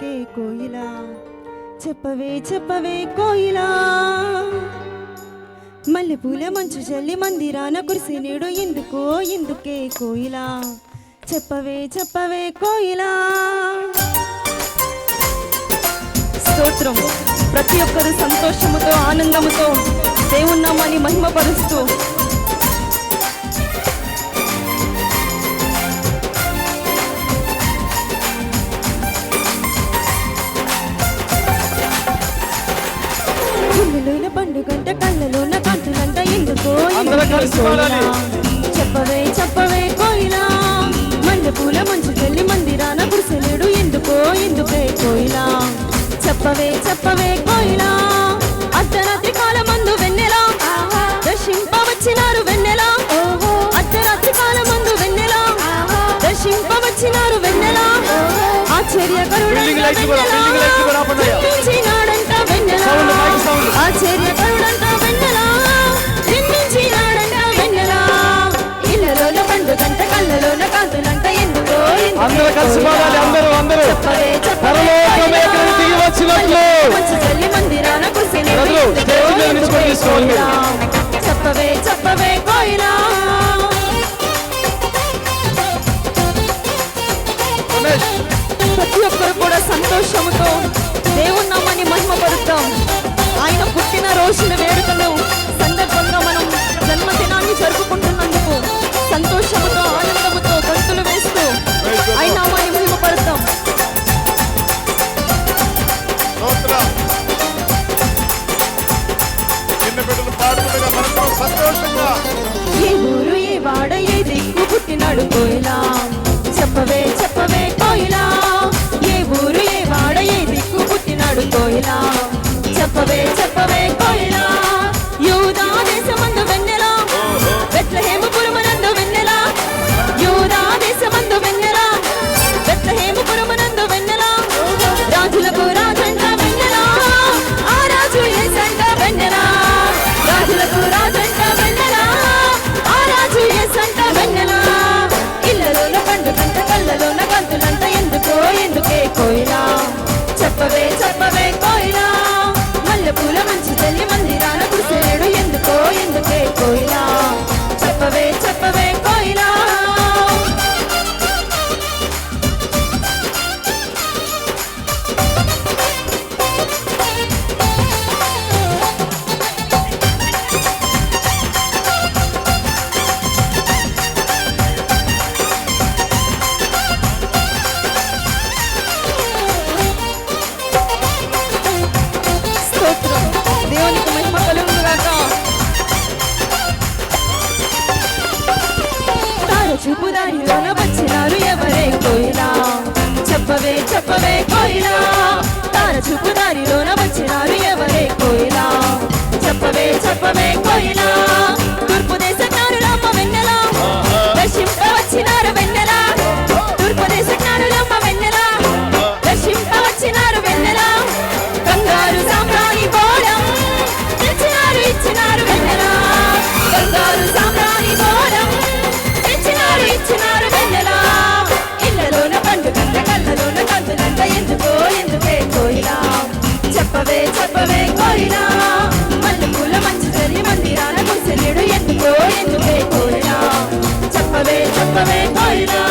ఎందుకే కోయిలా, చెప్పవే చెప్పవే కోయిలా, మల్లెపూల మంచు చల్లి మందిరాన కురిసి నేడు ఎందుకో ఎందుకే కోయిలా, చెప్పవే చెప్పవే కోయిలా. స్తోత్రం. ప్రతి ఒక్కరు సంతోషముతో ఆనందముతో దేవుని నామాన్ని మహిమపరుస్తూ పండుగంట కళ్ళలోన కాంతులంట ఎందుకో చెప్పవే చెప్పవే కోయిలా, మల్లెపూల మంచు చల్లి మందిరాన కురిసెలేడు ఎందుకో ఎందుకే కోయిలా, చెప్పవే చెప్పవే కోయిలా. అర్ధరాత్రి కాలమందు వెన్నెలా దర్శింపవచ్చినారు వెన్నెలా, అర్ధరాత్రి కాలమందు వెన్నెలా దర్శింపవచ్చినారు వెన్నెలా, ఆశ్చర్యకరుడంట వెన్నెలా, ఆశ్చర్యకరుడంట వెన్నెలా, జన్మించినాడంట వెన్నెలా. ఇళ్ళలోన పండుగంట కళ్ళలోన కాంతులంట ఎందుకో అందరూ కలిసి పాడాలి. అందరూ అందరూ చల్లి మందిరాన చెప్పవే చెప్పవే కోయిలా. ప్రతి ఒక్కరు కూడా సంతోషముతో దేవుని నామాన్ని మహిమపరుద్దాం. ఆయన పుట్టిన రోజుల వేడుకలు సందర్భంగా మనం జన్మదినాన్ని జరుపుకుంటున్నందుకు సంతోషముతో ఆనందముతో గంతులు వేస్తూ ఆయన నామాన్ని మహిమపరుద్దాం. ఏ ఊరు ఏ వాడ ఏ దిక్కు పుట్టినాడు కోయిలా, చెప్పవే చెప్పవే కోయిలా. ఏ ఊరు ఏ వాడ ఏ దిక్కు పుట్టినాడు కోయిలా, చెప్పవే చెప్పవే కోయిలా. యూదా దేశమందు వెన్నెలా బెత్లెహేముపురమునందు వెన్నెలా, యూదా దేశమందు వెన్నెలా బెత్లెహేముపురమునందు వెన్నెలా, రాజులకు రాజంట వెన్నెలా, ఆ రాజు యేసంట వెన్నెలా, రాజులకు రాజంట వెన్నెలా, ఆ రాజు యేసంట వెన్నెలా. ఇళ్ళలోన పండుగంట కళ్ళలోన గంతులంట ఎందుకో ఎందుకే కోయిలా, చెప్పవే చెప్పవే కోయిలా, మల్లెపూల మంచి తల్లి మందిరాన కురిసేడు ఎందుకో ఎందుకే కోయిలా, చెప్పవే చెప్పవే కోయిలా. దేవునికి మహిమ కలుగునుగాక. తార చూపు దారిలోన వచ్చినారు ఎవరే కోయిలా, చెప్పవే చెప్పవే కోయిలా. తార చూపు దారిలోన వచ్చినారు ఎవరే కోయిలా, చెప్పవే చెప్పవే కోయిలా. తూర్పు దేశ జ్ఞానులమ్మ వెన్నెలా దర్శింప వచ్చినారు వెన్నెలా, తూర్పు దేశ జ్ఞానులమ్మ వెన్నెలా దర్శింప వచ్చినారు వెన్నెలా. బంగారు సామ్రాణి బోళం తెచ్చినారు ఇచ్చినారు వెన్నెలా, బంగారు సామ్రాణి బోళం తెచ్చినారు ఇచ్చినారు వెన్నెలా. ఇళ్ళలోన పండుగంట కళ్ళలోన కందులంట ఎందుకో ఎందుకే కోయిలా, చెప్పవే చెప్పవే కోయిలా, మల్లెపూల మంచి చల్లి మందిరాన కురిసెలేడు ఎందుకో ఎందుకే కోయిలా, చెప్పవే చెప్పవే కోయిలా.